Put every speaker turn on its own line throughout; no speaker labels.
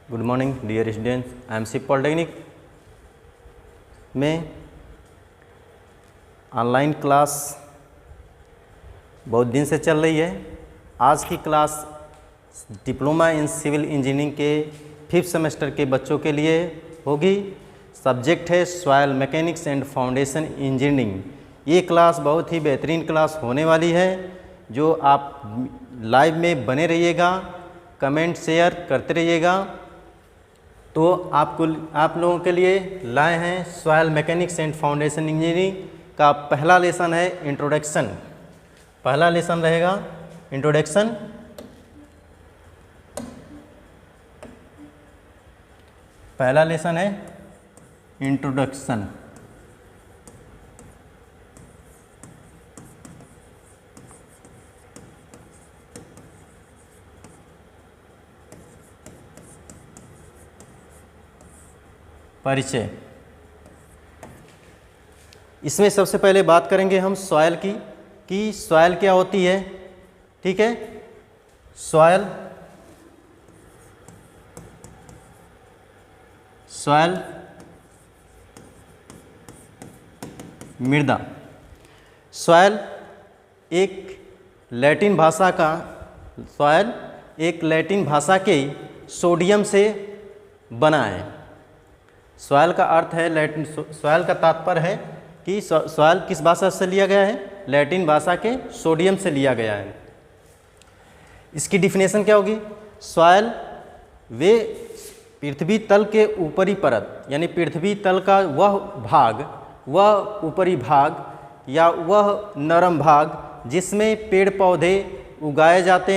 Good morning dear students. MC polytechnic में online class बहुत दिन से चल रही है। आज की class diploma in civil engineering के 5th सेमेस्टर के बच्चों के लिए होगी। सब्जेक्ट है soil mechanics and foundation engineering. ये क्लास बहुत ही बेहतरीन क्लास होने वाली है, जो आप लाइव में बने रहिएगा, कमेंट शेयर करते रहिएगा। तो आप लोगों के लिए लाए हैं soil mechanics and foundation engineering का पहला लेसन है इंट्रोडक्शन। पहला लेसन रहेगा इंट्रोडक्शन। पहला लेसन है इंट्रोडक्शन। परिचय। इसमें सबसे पहले बात करेंगे हम सॉइल की कि सॉइल क्या होती है। ठीक है, सॉइल मृदा। सॉइल एक लैटिन भाषा के सोडियम से बना है। सॉइल का अर्थ है लैटिन, सॉइल का तात्पर्य है कि सॉइल किस भाषा से लिया गया है? लैटिन भाषा के सोडियम से लिया गया है। इसकी डिफिनेशन क्या होगी? सॉइल वे पृथ्वी तल के ऊपरी परत, यानी पृथ्वी तल का वह ऊपरी भाग या वह नरम भाग जिसमें पेड़ पौधे उगाए जाते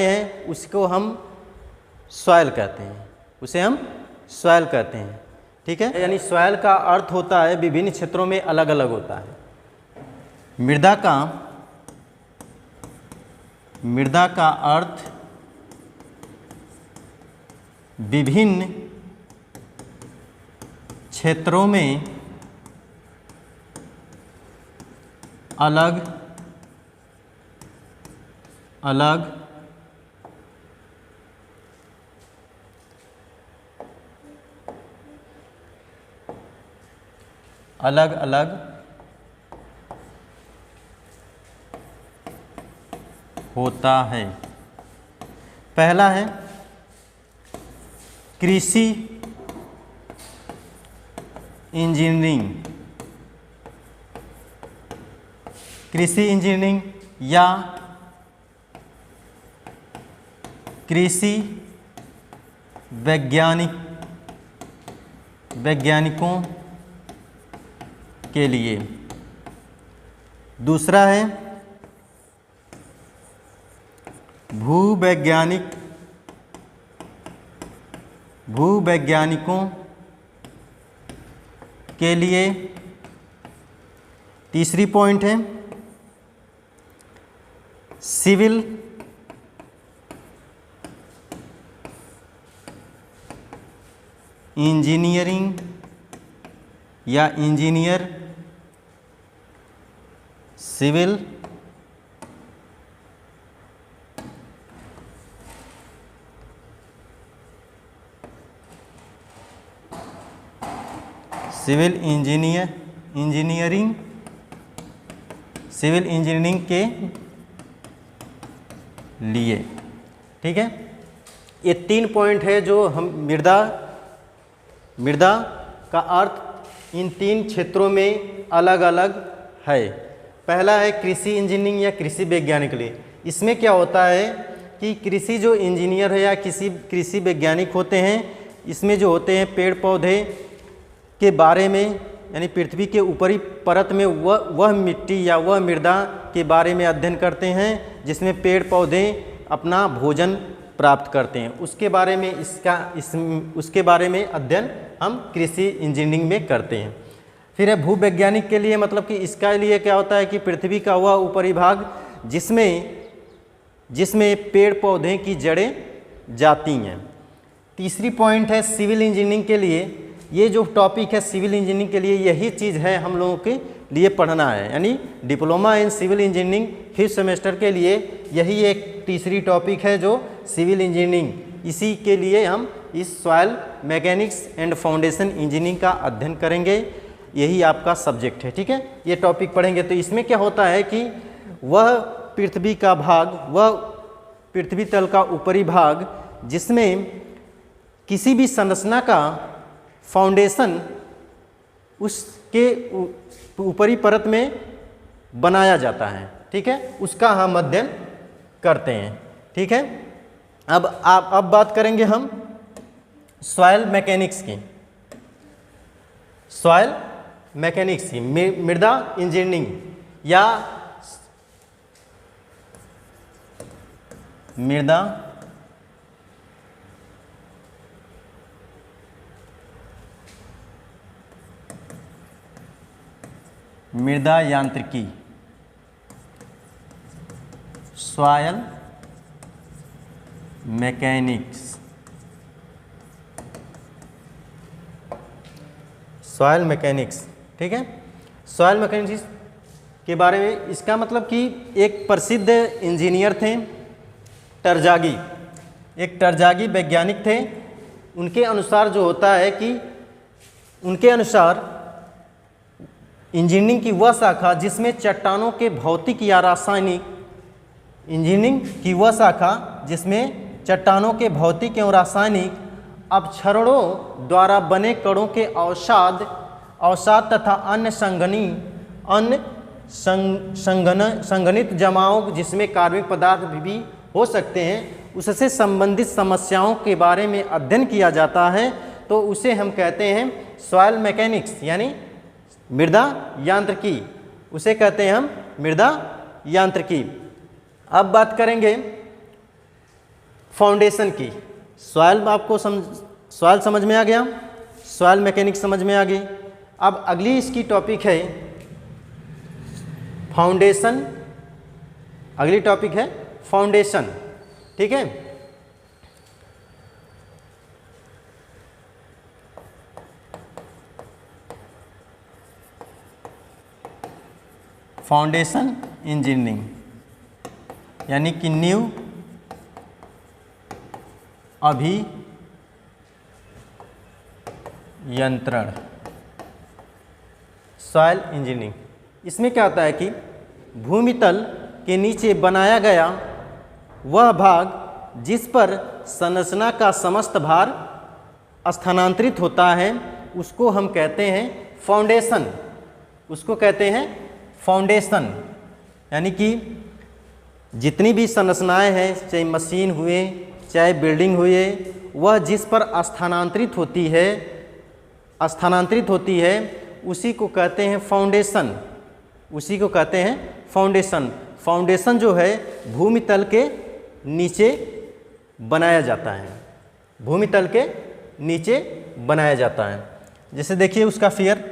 हैं, उसको हम सॉइल कहते हैं। उसे हम सॉइल कहते हैं। ठीक है, यानी सॉइल का अर्थ होता है विभिन्न क्षेत्रों में अलग अलग होता है। मृदा का अर्थ विभिन्न क्षेत्रों में अलग अलग होता है। पहला है कृषि इंजीनियरिंग या कृषि वैज्ञानिकों के लिए। दूसरा है भूवैज्ञानिकों के लिए। तीसरी पॉइंट है सिविल इंजीनियरिंग या इंजीनियर, सिविल इंजीनियरिंग के लिए। ठीक है, ये 3 पॉइंट है जो हम मृदा का अर्थ इन 3 क्षेत्रों में अलग अलग है। पहला है कृषि इंजीनियरिंग या कृषि वैज्ञानिक के लिए। इसमें क्या होता है कि कृषि जो इंजीनियर है या कृषि वैज्ञानिक होते हैं, इसमें जो होते हैं पेड़ पौधे के बारे में, यानी पृथ्वी के ऊपरी परत में वह मिट्टी या वह मृदा के बारे में अध्ययन करते हैं जिसमें पेड़ पौधे अपना भोजन प्राप्त करते हैं। उसके बारे में अध्ययन हम कृषि इंजीनियरिंग में करते हैं। फिर है भूवैज्ञानिक के लिए, मतलब कि इसका लिए क्या होता है कि पृथ्वी का वह ऊपरी भाग जिसमें पेड़ पौधे की जड़ें जाती हैं। तीसरी पॉइंट है सिविल इंजीनियरिंग के लिए। ये जो टॉपिक है सिविल इंजीनियरिंग के लिए, यही चीज़ है हम लोगों के लिए पढ़ना है, यानी diploma in civil engineering 5th semester के लिए यही एक तीसरी टॉपिक है जो सिविल इंजीनियरिंग इसी के लिए हम इस soil mechanics and foundation engineering का अध्ययन करेंगे, यही आपका सब्जेक्ट है। ठीक है, ये टॉपिक पढ़ेंगे। तो इसमें क्या होता है कि वह पृथ्वी का भाग, वह पृथ्वी तल का ऊपरी भाग जिसमें किसी भी संरचना का फाउंडेशन उसके ऊपरी परत में बनाया जाता है। ठीक है, उसका हम अध्ययन करते हैं। ठीक है, अब बात करेंगे हम सॉइल मैकेनिक्स की, सॉइल मैकेनिक्स की, मृदा इंजीनियरिंग या मृदा यांत्रिकी, सॉइल मैकेनिक्स, सॉइल मैकेनिक्स। ठीक है, सॉइल मैकेनिक्स के बारे में इसका मतलब कि एक प्रसिद्ध इंजीनियर थे टरजागी, एक टरजागी वैज्ञानिक थे। उनके अनुसार जो होता है कि उनके अनुसार इंजीनियरिंग की वह शाखा जिसमें चट्टानों के भौतिक या रासायनिक, इंजीनियरिंग की वह शाखा जिसमें चट्टानों के भौतिक एवं रासायनिक अपक्षरणों द्वारा बने कणों के अवसाद तथा अन्य संगनित जमाओं जिसमें कार्बनिक पदार्थ भी हो सकते हैं, उससे संबंधित समस्याओं के बारे में अध्ययन किया जाता है, तो उसे हम कहते हैं सॉइल मैकेनिक्स यानी मृदा यांत्रिकी, उसे कहते हैं हम मृदा यांत्रिकी। अब बात करेंगे फाउंडेशन की। सॉइल आपको सॉइल समझ में आ गया, सॉइल मैकेनिक्स समझ में आ गई। अब अगली इसकी टॉपिक है फाउंडेशन, अगली टॉपिक है फाउंडेशन। ठीक है, फाउंडेशन इंजीनियरिंग यानी कि नींव अभियंत्रण, सॉइल इंजीनियरिंग। इसमें क्या होता है कि भूमि तल के नीचे बनाया गया वह भाग जिस पर संरचना का समस्त भार स्थानांतरित होता है, उसको हम कहते हैं फाउंडेशन, उसको कहते हैं फाउंडेशन। यानी कि जितनी भी संरचनाएं हैं, चाहे मशीन हुए चाहे बिल्डिंग हुए, वह जिस पर स्थानांतरित होती है उसी को कहते हैं फाउंडेशन, उसी को कहते हैं फाउंडेशन। फाउंडेशन जो है भूमि तल के नीचे बनाया जाता है, भूमि तल के नीचे बनाया जाता है। जैसे देखिए उसका फिगर,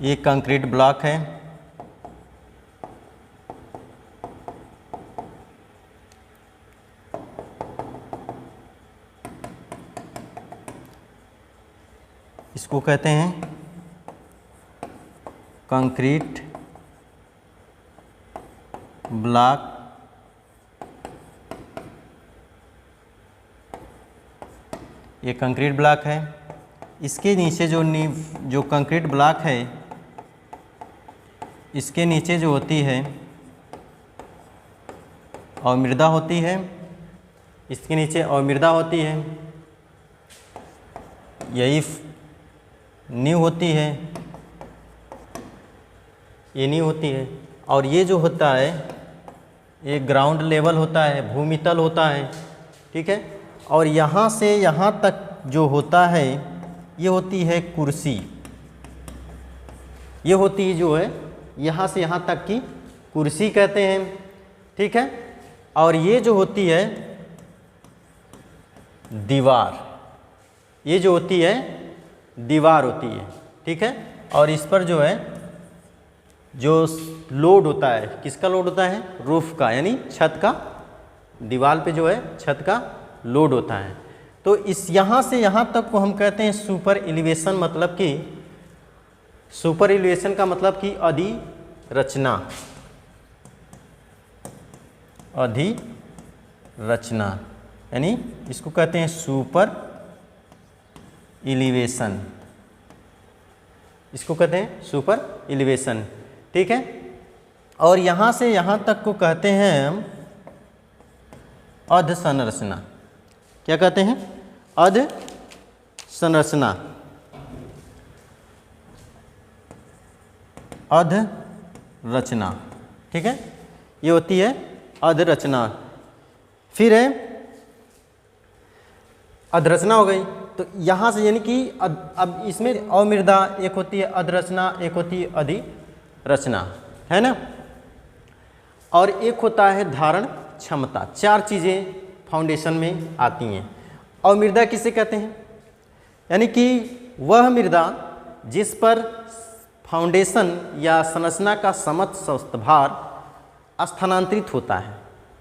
ये कंक्रीट ब्लॉक है, इसको कहते हैं कंक्रीट ब्लॉक। ये कंक्रीट ब्लॉक है। इसके नीचे जो कंक्रीट ब्लॉक है, इसके नीचे जो होती है अवमृदा होती है, इसके नीचे अवमृदा होती है, यही नींव होती है, ये नींव होती है। और ये जो होता है ये ग्राउंड लेवल होता है, भूमि तल होता है। ठीक है, और यहाँ से यहाँ तक जो होता है ये होती है कुर्सी, ये होती है जो है यहाँ से यहाँ तक की कुर्सी कहते हैं, ठीक है। और ये जो होती है दीवार, ये जो होती है दीवार होती है, ठीक है। और इस पर जो है जो लोड होता है, किसका लोड होता है? रूफ का, यानी छत का, दीवार पे जो है छत का लोड होता है। तो इस यहाँ से यहाँ तक को हम कहते हैं सुपर एलिवेशन, मतलब कि सुपर एलिवेशन का मतलब कि अधिरचना, अधिरचना, यानी इसको कहते हैं सुपर एलिवेशन, इसको कहते हैं सुपर एलिवेशन, ठीक है। और यहाँ से यहाँ तक को कहते हैं हम अध संरचना। क्या कहते हैं? अध संरचना, अध रचना, ठीक है। ये होती है अध रचना। फिर है अधरचना हो गई, तो यहाँ से यानी कि अब इसमें अमृदा एक होती है अधरचना, एक होती है अधिरचना, है ना। और एक होता है धारण क्षमता। चार चीज़ें फाउंडेशन में आती हैं। अमृदा किसे कहते हैं? यानी कि वह मृदा जिस पर फाउंडेशन या संरचना का समस्त भार स्थानांतरित होता है,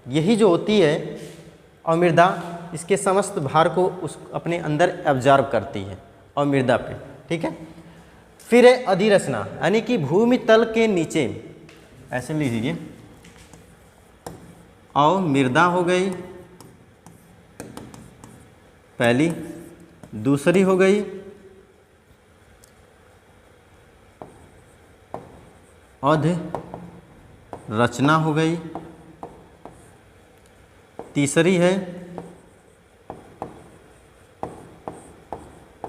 यही जो होती है अमृदा, इसके समस्त भार को उस अपने अंदर एब्जॉर्ब करती है अमृदा पे, ठीक है। फिर है अधिरचना, यानी कि भूमि तल के नीचे, ऐसे लिख लीजिए, अमृदा हो गई पहली, दूसरी हो गई अधिरचना हो गई, तीसरी है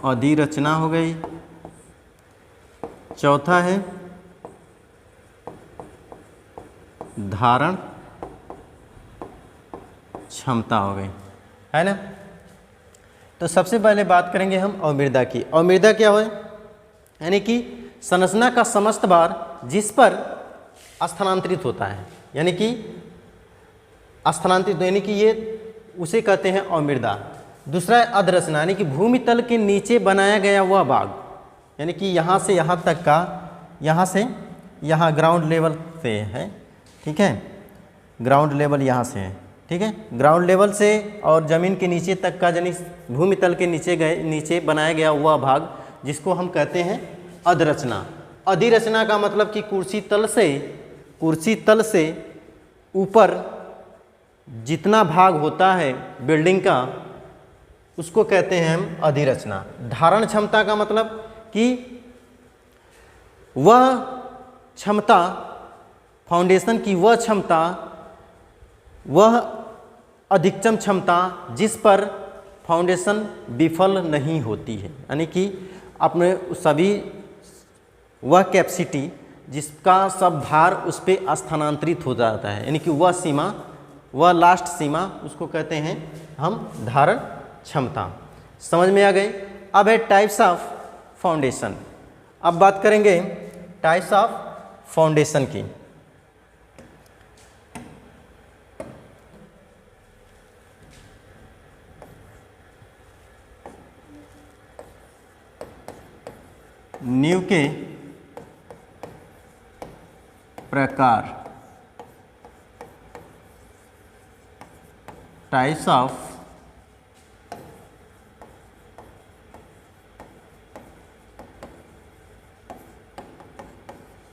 अधिरचना हो गई, चौथा है धारण क्षमता हो गई, है ना। तो सबसे पहले बात करेंगे हम अमृदा की। अमृदा क्या है? यानी कि संरचना का समस्त भार जिस पर स्थानांतरित होता है, यानी कि स्थानांतरित, यानी कि ये उसे कहते हैं अमृदा। दूसरा है अधरचना, यानी कि भूमि तल के नीचे बनाया गया वह भाग, यानी कि यहाँ से यहाँ तक का, यहाँ से यहाँ ग्राउंड लेवल से है, ठीक है, ग्राउंड लेवल यहाँ से है, ठीक है। ग्राउंड लेवल से और ज़मीन के नीचे तक का, यानी भूमि तल के नीचे बनाया गया वह भाग, जिसको हम कहते हैं अधरचना। अधिरचना का मतलब कि कुर्सी तल से ऊपर जितना भाग होता है बिल्डिंग का, उसको कहते हैं हम अधिरचना। धारण क्षमता का मतलब कि वह क्षमता, फाउंडेशन की वह क्षमता, वह अधिकतम क्षमता जिस पर फाउंडेशन विफल नहीं होती है, यानी कि अपने सभी वह कैपेसिटी जिसका सब भार उस पर स्थानांतरित हो जाता है, यानी कि वह सीमा, वह लास्ट सीमा, उसको कहते हैं हम धारण क्षमता। समझ में आ गई? अब है टाइप्स ऑफ फाउंडेशन। अब बात करेंगे टाइप्स ऑफ फाउंडेशन की। नींव के प्रकार, टाइप्स ऑफ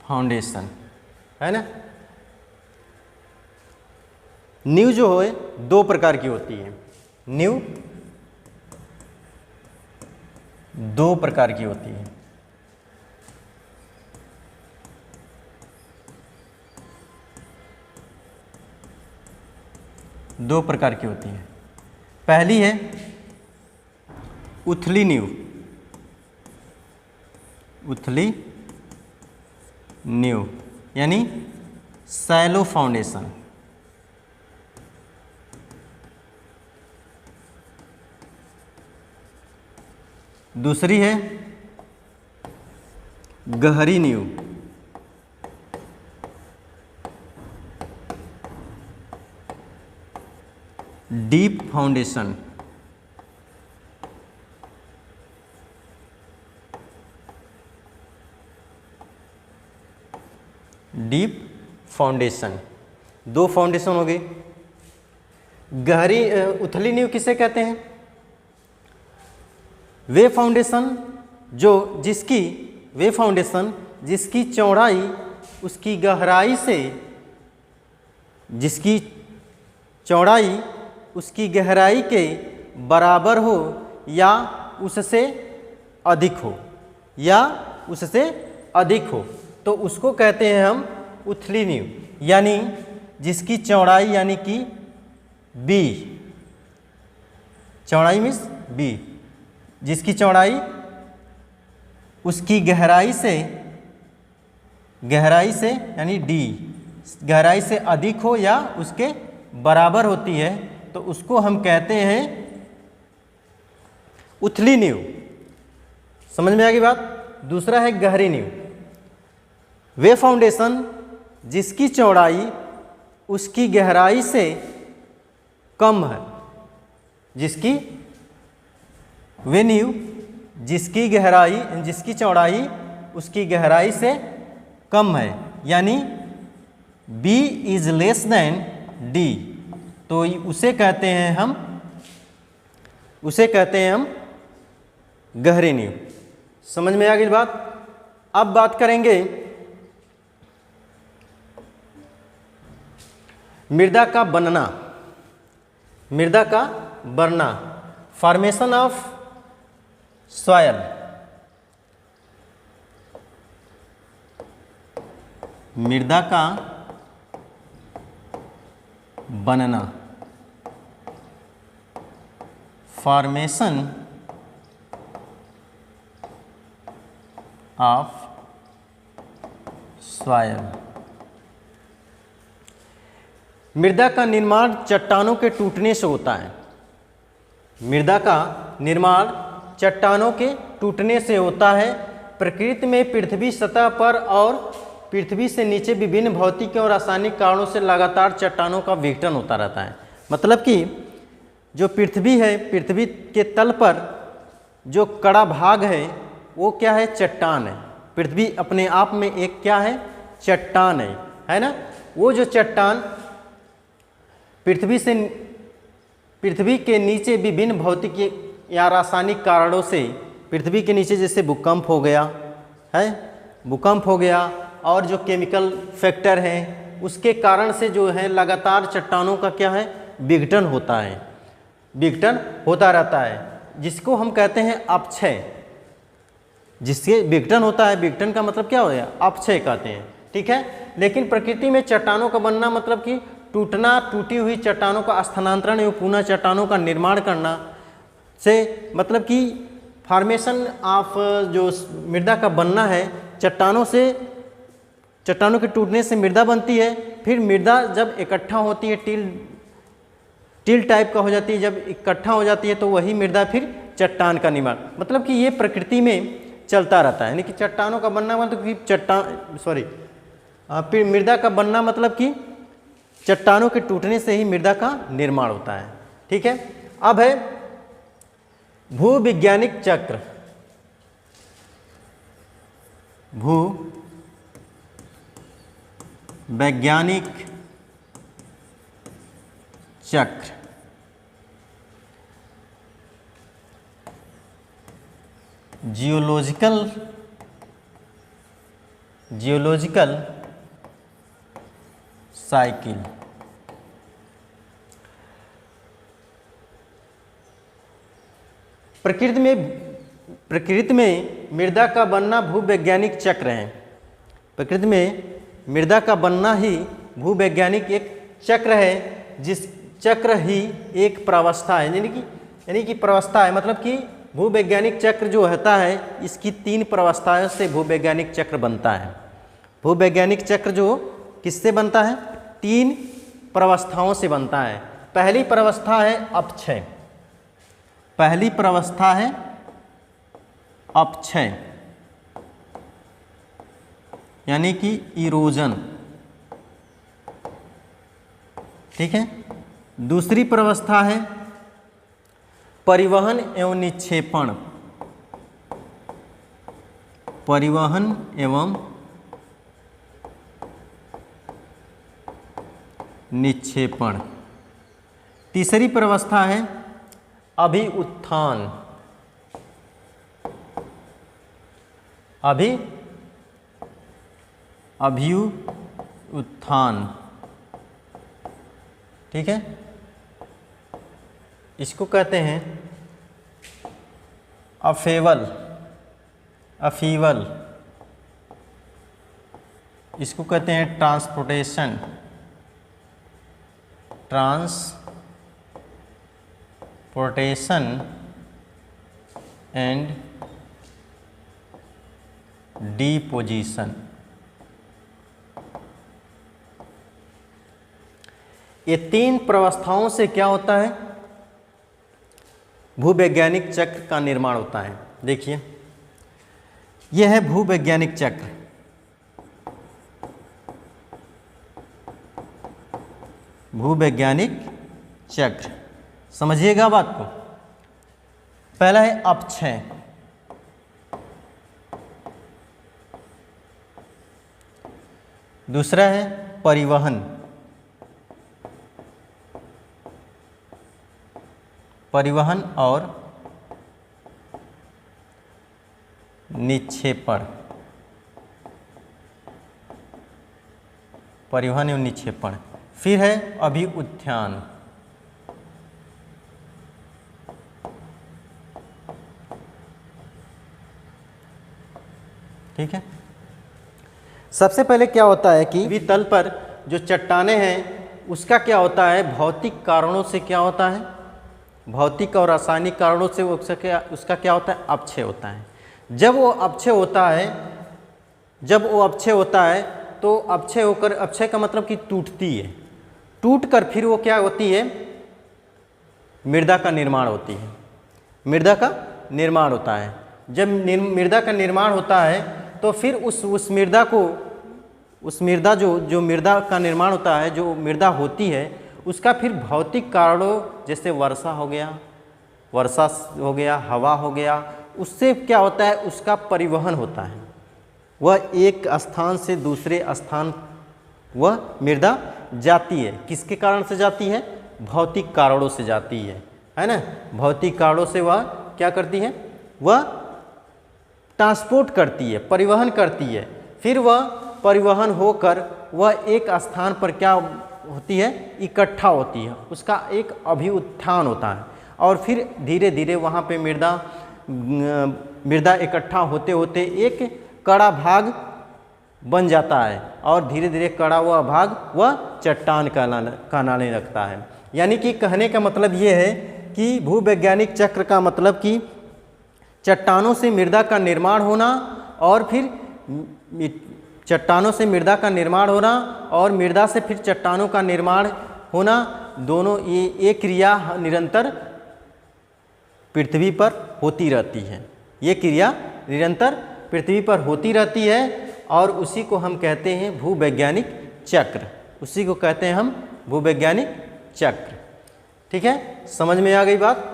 फाउंडेशन, है ना। नींव जो है दो प्रकार की होती है। नींव दो प्रकार की होती है। दो प्रकार की होती है। पहली है उथली नींव, उथली नींव यानी सैलो फाउंडेशन। दूसरी है गहरी नींव, डीप फाउंडेशन। डीप फाउंडेशन, दो फाउंडेशन हो गई। गहरी उथली नींव किसे कहते हैं? वे फाउंडेशन जिसकी चौड़ाई उसकी गहराई से, जिसकी चौड़ाई उसकी गहराई के बराबर हो या उससे अधिक हो, तो उसको कहते हैं हम उथली नींव। यानी जिसकी चौड़ाई यानी कि बी, चौड़ाई मीन्स बी, जिसकी चौड़ाई उसकी गहराई से यानी डी, गहराई से अधिक हो या उसके बराबर होती है, तो उसको हम कहते हैं उथली नींव। समझ में आ गई बात? दूसरा है गहरी नींव। वे फाउंडेशन जिसकी चौड़ाई उसकी गहराई से कम है, वे नींव जिसकी चौड़ाई उसकी गहराई से कम है, यानी B is less than D, तो उसे कहते हैं हम गहरी नींव। समझ में आ गई बात? अब बात करेंगे मृदा का बनना, फॉर्मेशन ऑफ सॉयल। मृदा का बनना, फॉर्मेशन ऑफ सॉयल। मृदा का निर्माण चट्टानों के टूटने से होता है। मृदा का निर्माण चट्टानों के टूटने से होता है। प्रकृति में पृथ्वी सतह पर और पृथ्वी से नीचे विभिन्न भौतिक और रासायनिक कारणों से लगातार चट्टानों का विघटन होता रहता है। मतलब कि जो पृथ्वी है, पृथ्वी के तल पर जो कड़ा भाग है वो क्या है? चट्टान है। पृथ्वी अपने आप में एक क्या है? चट्टान है ना? वो जो चट्टान पृथ्वी के नीचे विभिन्न भौतिक या रासायनिक कारणों से, पृथ्वी के नीचे जैसे भूकंप हो गया और जो केमिकल फैक्टर हैं उसके कारण से जो है लगातार चट्टानों का क्या है? विघटन होता रहता है, जिसको हम कहते हैं अपक्षय। जिससे विघटन होता है, विघटन का मतलब क्या हो गया? अपक्षय कहते हैं। ठीक है। लेकिन प्रकृति में चट्टानों का बनना मतलब कि टूटना, टूटी हुई चट्टानों का स्थानांतरण एवं पुनः चट्टानों का निर्माण करना से, मतलब कि फॉर्मेशन ऑफ जो मृदा का बनना है, चट्टानों के टूटने से मृदा बनती है। फिर मृदा जब इकट्ठा होती है, टील टाइप का हो जाती है, जब इकट्ठा हो जाती है तो वही मृदा फिर चट्टान का निर्माण, मतलब कि ये प्रकृति में चलता रहता है। यानी कि चट्टानों का बनना मतलब कि फिर मृदा का बनना मतलब कि चट्टानों के टूटने से ही मृदा का निर्माण होता है। ठीक है। अब है भूवैज्ञानिक चक्र। भूवैज्ञानिक चक्र। Geological cycle. प्रकृति में मृदा का बनना भूवैज्ञानिक चक्र है। प्रकृति में मृदा का बनना ही भूवैज्ञानिक एक चक्र है, जिस चक्र ही एक प्रावस्था है। यानी कि प्रावस्था है, मतलब कि भूवैज्ञानिक चक्र जो होता है इसकी 3 प्रावस्थाओं से भूवैज्ञानिक चक्र बनता है। भूवैज्ञानिक चक्र जो किससे बनता है? 3 प्रावस्थाओं से बनता है। पहली प्रावस्था है अपक्षय। पहली प्रावस्था है अपक्षय, यानी कि इरोजन। ठीक है। दूसरी प्रवस्था है परिवहन एवं निक्षेपण। परिवहन एवं निक्षेपण। तीसरी प्रवस्था है अभिउत्थान। अभिउत्थान, ठीक है। इसको कहते हैं अपीवल। इसको कहते हैं ट्रांसपोर्टेशन एंड डिपोजिशन। ये तीन प्रवस्थाओं से क्या होता है, भूवैज्ञानिक चक्र का निर्माण होता है। देखिए यह है भूवैज्ञानिक चक्र। भूवैज्ञानिक चक्र, समझिएगा बात को। पहला है अपक्षय। दूसरा है परिवहन। परिवहन और निक्षेपण। परिवहन एवं निक्षेपण। फिर है अभिउत्थान। ठीक है। सबसे पहले क्या होता है कि वितल पर जो चट्टानें हैं उसका क्या होता है, भौतिक कारणों से क्या होता है, भौतिक और रासायनिक कारणों से उसका क्या होता है, अपक्षय होता है। जब वो अपक्षय होता है तो अपक्षय होकर, अपक्षय का मतलब कि टूटती है, टूटकर फिर वो क्या होती है, मृदा का निर्माण होती है। मृदा का निर्माण होता है। जब मृदा का निर्माण होता है तो फिर उस मृदा को, उस मृदा जो मृदा का निर्माण होता है, जो मृदा होती है, उसका फिर भौतिक कारणों जैसे वर्षा हो गया, हवा हो गया, उससे क्या होता है, उसका परिवहन होता है। वह एक स्थान से दूसरे स्थान वह मृदा जाती है। किसके कारण से जाती है, भौतिक कारणों से जाती है ना। भौतिक कारणों से वह क्या करती है, वह ट्रांसपोर्ट करती है, परिवहन करती है। फिर वह परिवहन होकर वह एक स्थान पर क्या होती है, इकट्ठा होती है। उसका एक अभिउत्थान होता है और फिर धीरे धीरे वहाँ पे मृदा इकट्ठा होते होते एक कड़ा भाग बन जाता है और धीरे धीरे कड़ा हुआ भाग वह चट्टान कहलाने लगता है। यानी कि कहने का मतलब ये है कि भूवैज्ञानिक चक्र का मतलब कि चट्टानों से मृदा का निर्माण होना और फिर चट्टानों से मृदा का निर्माण होना और मृदा से फिर चट्टानों का निर्माण होना, दोनों ये क्रिया निरंतर पृथ्वी पर होती रहती है। ये क्रिया निरंतर पृथ्वी पर होती रहती है और उसी को हम कहते हैं भूवैज्ञानिक चक्र। उसी को कहते हैं हम भूवैज्ञानिक चक्र। ठीक है, समझ में आ गई बात।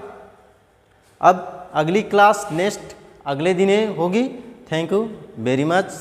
अब अगली क्लास नेक्स्ट अगले दिन होगी। Thank you very much.